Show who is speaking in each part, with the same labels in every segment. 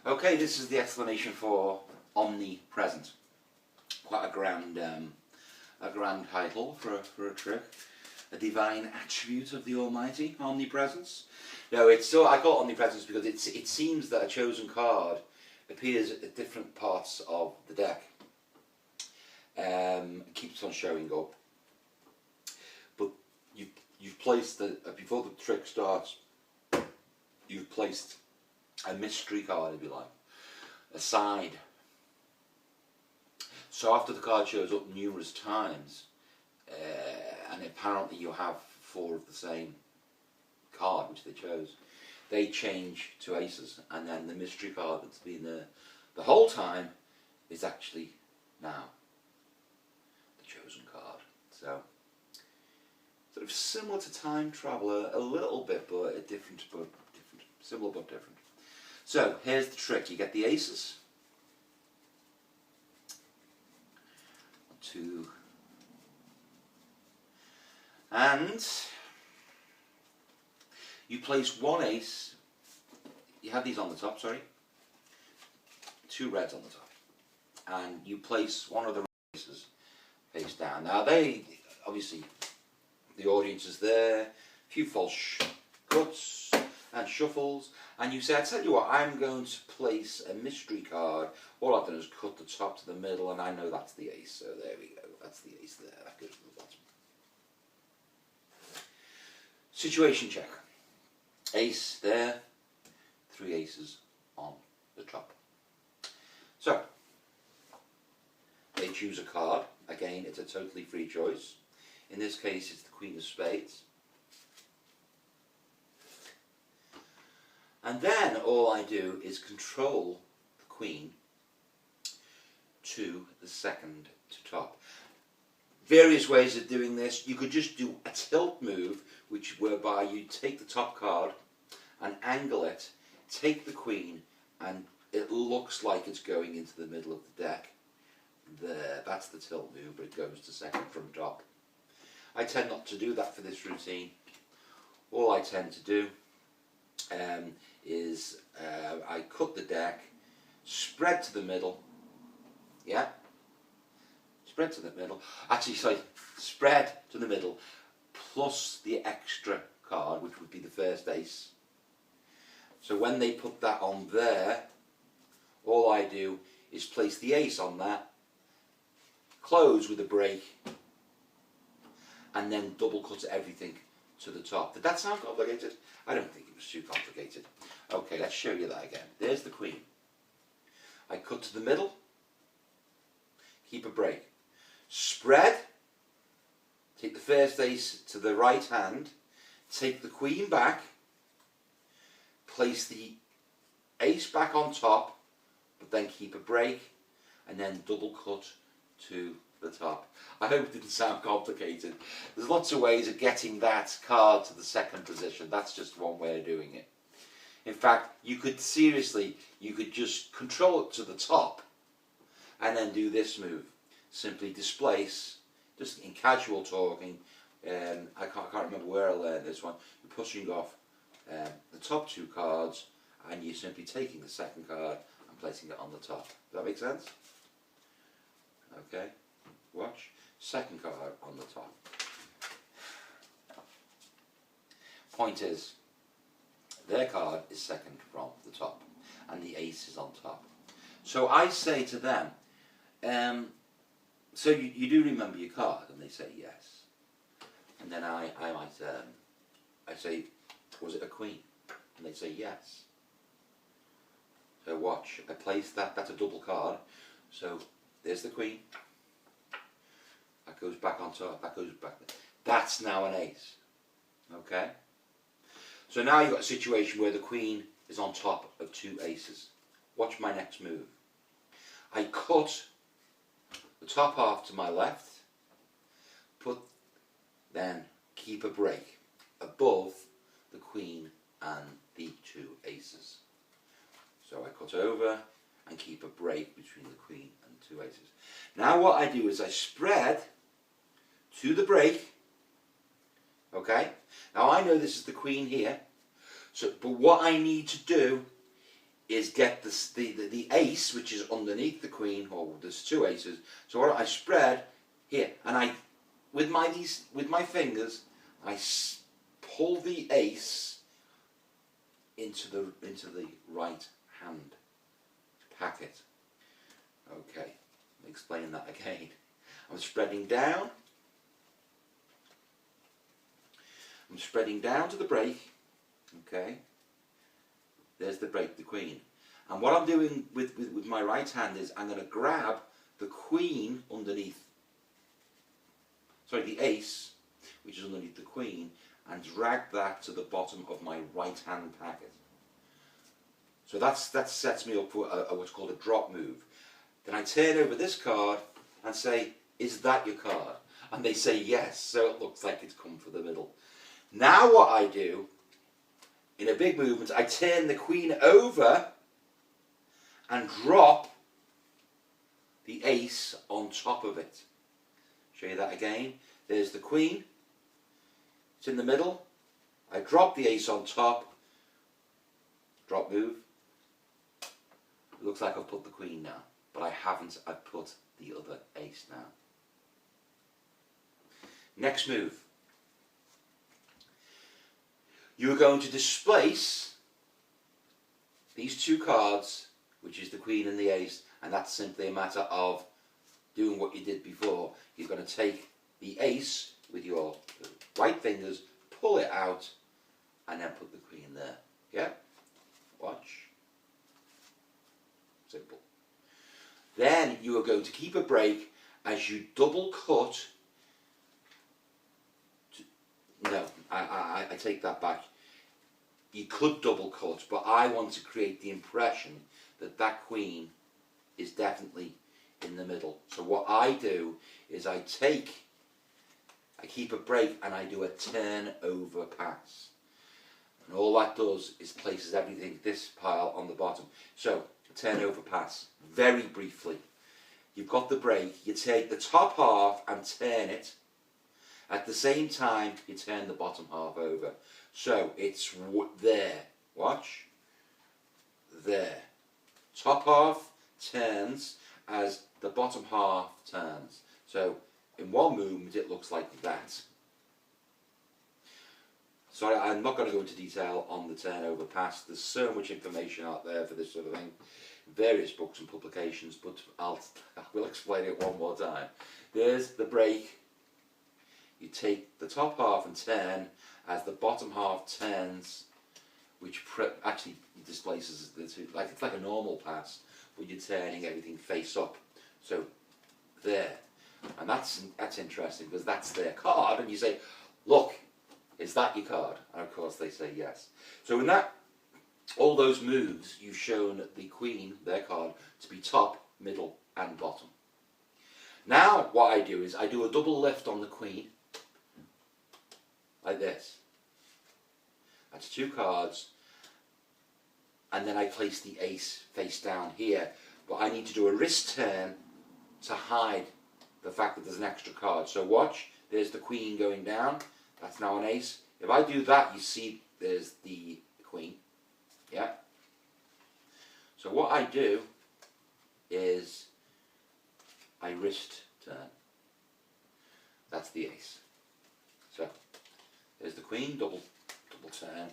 Speaker 1: Okay, this is the explanation for omnipresent. Quite a grand title for a trick. A divine attribute of the Almighty, omnipresence. No, it's so I call it omnipresence because it seems that a chosen card appears at different parts of the deck. It keeps on showing up, but you've placed before the trick starts. You've placed a mystery card, if you like, aside. So after the card shows up numerous times, and apparently you have 4 of the same card which they chose, they change to aces, and then the mystery card that's been there the whole time is actually now the chosen card. So sort of similar to time travel a little bit, but different, similar but different. So here's the trick: you get the aces, 2, and you place 1 ace. You have these on the top, sorry, 2 reds on the top, and you place one of the aces face down. Now they, obviously, the audience is there, a few false cuts and shuffles, and you say, I tell you what, I'm going to place a mystery card. All I've done is cut the top to the middle, and I know that's the ace, so there we go, that's the ace there, that goes to the bottom. Situation check. Ace there, 3 aces on the top. So, they choose a card. Again, it's a totally free choice. In this case, it's the Queen of Spades. And then all I do is control the Queen to the second to top. Various ways of doing this. You could just do a tilt move, whereby you take the top card and angle it, take the Queen, and it looks like it's going into the middle of the deck. There, that's the tilt move, but it goes to second from top. I tend not to do that for this routine. All I tend to do is I cut the deck, spread to the middle, yeah? Spread to the middle. Actually, sorry, spread to the middle, plus the extra card, which would be the first ace. So when they put that on there, all I do is place the ace on that, close with a break, and then double cut everything to the top. Did that sound complicated? I don't think it was too complicated. Okay, let's show you that again. There's the Queen. I cut to the middle, keep a break. Spread, take the first ace to the right hand, take the Queen back, place the ace back on top, but then keep a break, and then double cut to the top. I hope it didn't sound complicated. There's lots of ways of getting that card to the second position. That's just one way of doing it. In fact, you could just control it to the top and then do this move. Simply displace, just in casual talking, I can't remember where I learned this one. You're pushing off the top 2 cards, and you're simply taking the second card and placing it on the top. Does that make sense? Okay, watch. Second card on the top. Point is, their card is second from the top, and the ace is on top. So I say to them, so you do remember your card? And they say yes. And then I say, was it a Queen? And they say yes. So watch, I place that, that's a double card. So there's the Queen. That goes back on top, that goes back there. That's now an ace. Okay? So now you've got a situation where the Queen is on top of 2 aces. Watch my next move. I cut the top half to my left, then keep a break above the Queen and the 2 aces. So I cut over and keep a break between the Queen and 2 aces. Now what I do is I spread to the break. Okay? Now I know this is the Queen here, but what I need to do is get the ace, which is underneath the queen. Oh, there's two aces. So what I spread here, and I, with my fingers, I pull the ace into the right hand packet. Okay, let me explain that again. I'm spreading down. I'm spreading down to the break. Okay. There's the break, the queen. And what I'm doing with my right hand is I'm going to grab the queen underneath, sorry, the ace, which is underneath the queen, and drag that to the bottom of my right hand packet. So that sets me up for what's called a drop move. Then I turn over this card and say, is that your card? And they say yes, so it looks like it's come for the middle. Now what I do, in a big movement, I turn the queen over and drop the ace on top of it. Show you that again. There's the queen. It's in the middle. I drop the ace on top. Drop move. It looks like I've put the queen now, but I haven't. I've put the other ace now. Next move. You're going to displace these two cards, which is the queen and the ace, and that's simply a matter of doing what you did before. You're going to take the ace with your right fingers, pull it out, and then put the queen there. Yeah? Watch. Simple. Then you are going to keep a break as you double cut. No, I take that back. You could double cut, but I want to create the impression that that queen is definitely in the middle. So what I do is I keep a break and I do a turn over pass. And all that does is places everything, this pile on the bottom. So, a turn over pass, very briefly. You've got the break, you take the top half and turn it. At the same time, you turn the bottom half over. So, it's there. Watch. There. Top half turns as the bottom half turns. So, in one movement, it looks like that. Sorry, I'm not going to go into detail on the turnover pass. There's so much information out there for this sort of thing. Various books and publications, but I will explain it one more time. There's the break. You take the top half and turn as the bottom half turns, which actually displaces the two. It's like a normal pass, but you're turning everything face up. So there, and that's interesting because that's their card, and you say, look, is that your card? And of course they say yes. So in that, all those moves, you've shown the queen, their card, to be top, middle and bottom. Now what I do is I do a double lift on the queen, like this. That's two cards, and then I place the ace face down here, but I need to do a wrist turn to hide the fact that there's an extra card. So watch, there's the queen going down. That's now an ace. If I do that, you see there's the queen. Yeah? So what I do is I wrist turn. That's the ace. So there's the queen, double turn,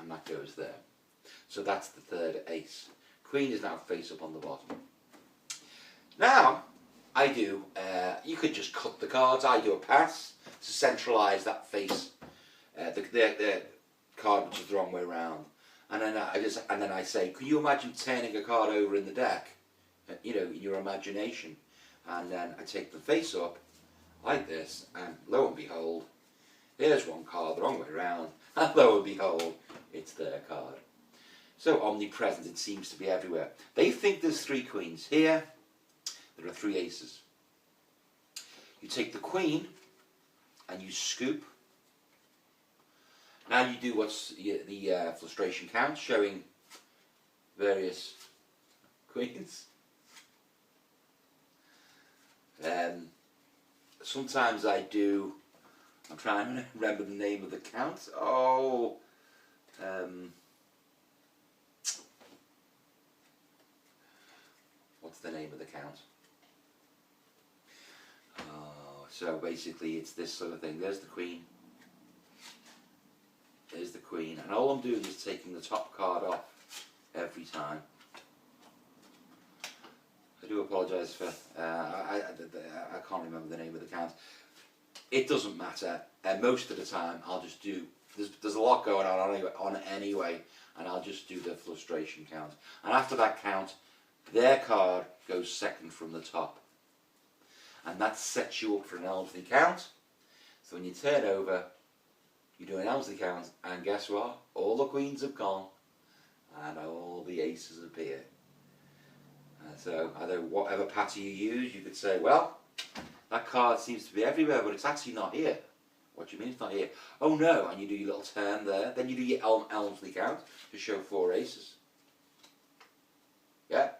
Speaker 1: and that goes there. So that's the third ace. Queen is now face up on the bottom. Now, I do, you could just cut the cards. I do a pass to centralise that face, the card which is the wrong way around. And then I say, can you imagine turning a card over in the deck, in your imagination? And then I take the face up like this, and lo and behold, here's one card the wrong way around, and lo and behold, it's their card. So omnipresent, it seems to be everywhere. They think there's three queens. Here, there are three aces. You take the queen, and you scoop. Now you do what's the frustration count, showing various queens. Sometimes I do, I'm trying to remember the name of the count. That's the name of the count. So basically it's this sort of thing. There's the queen. There's the queen. And all I'm doing is taking the top card off every time. I do apologise for, I can't remember the name of the count. It doesn't matter. Most of the time I'll just do, there's a lot going on anyway, and I'll just do the frustration count. And after that count, their card goes second from the top. And that sets you up for an Elmsley count. So when you turn over, you do an Elmsley count, and guess what? All the queens have gone, and all the aces appear. So either whatever pattern you use, you could say, well, that card seems to be everywhere, but it's actually not here. What do you mean it's not here? Oh no, and you do your little turn there. Then you do your Elmsley count to show 4 aces. Yeah?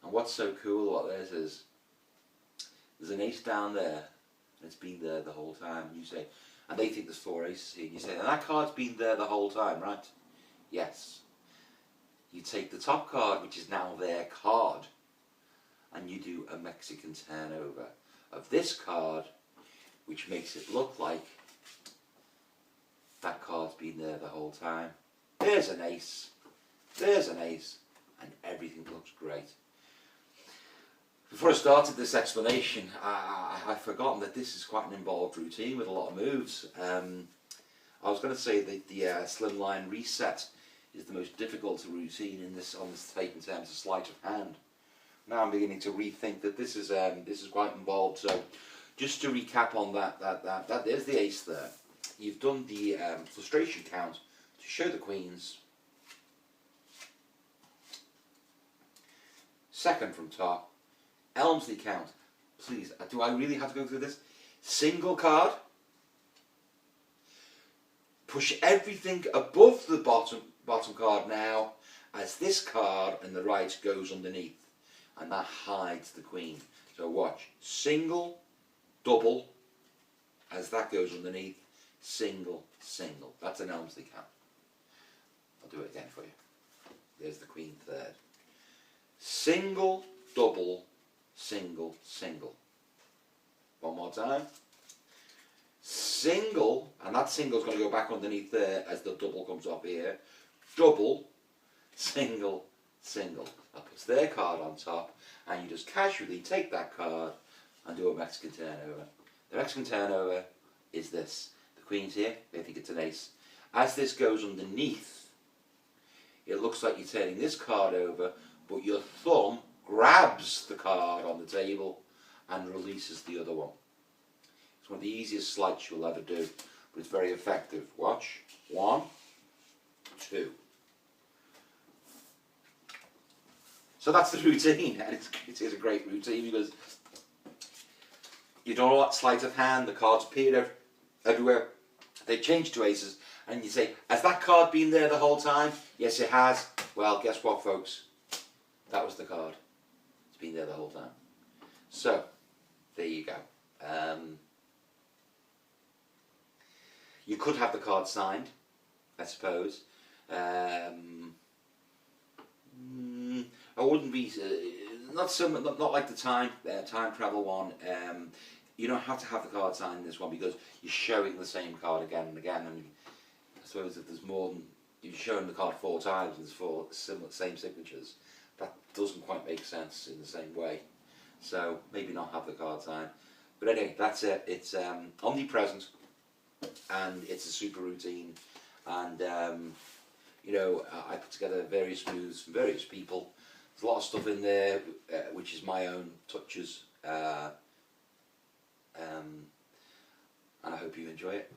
Speaker 1: And what's so cool about this is, there's an ace down there, and it's been there the whole time. And you say, and they think there's 4 aces here. And you say, and that card's been there the whole time, right? Yes. You take the top card, which is now their card, and you do a Mexican turnover of this card, which makes it look like that card's been there the whole time. There's an ace, and everything looks great. Before I started this explanation, I'd forgotten that this is quite an involved routine with a lot of moves. I was going to say that the slimline reset is the most difficult routine on this tape in terms of sleight of hand. Now I'm beginning to rethink that this is quite involved. So just to recap on that there's the ace there. You've done the frustration count to show the queens. Second from top. Elmsley count. Please, do I really have to go through this? Single card. Push everything above the bottom card now, as this card and the right goes underneath, and that hides the queen. So watch. Single, double, as that goes underneath. Single, single. That's an Elmsley count. I'll do it again for you. There's the queen third. Single, double, single, single. One more time. Single, and that single's going to go back underneath there as the double comes up here. Double, single, single. That puts their card on top, and you just casually take that card and do a Mexican turnover. The Mexican turnover is this. The queen's here, they think it's an ace. As this goes underneath, it looks like you're turning this card over, but your thumb grabs the card on the table and releases the other one. It's one of the easiest sleights you'll ever do, but it's very effective. Watch. 1, 2. So that's the routine, and it is a great routine because you don't know that sleight of hand, the cards appear everywhere, they change to aces, and you say, has that card been there the whole time? Yes, it has. Well, guess what, folks? That was the card. It's been there the whole time. So, there you go. You could have the card signed, I suppose. I wouldn't be not like the time travel one. You don't have to have the card signed in this one because you're showing the same card again and again. And I suppose if there's more than you're showing the card 4 times and there's 4 same signatures, that doesn't quite make sense in the same way. So maybe not have the card signed. But anyway, that's it. It's omnipresent, and it's a super routine. And you know, I put together various moves from various people. There's a lot of stuff in there which is my own touches, and I hope you enjoy it.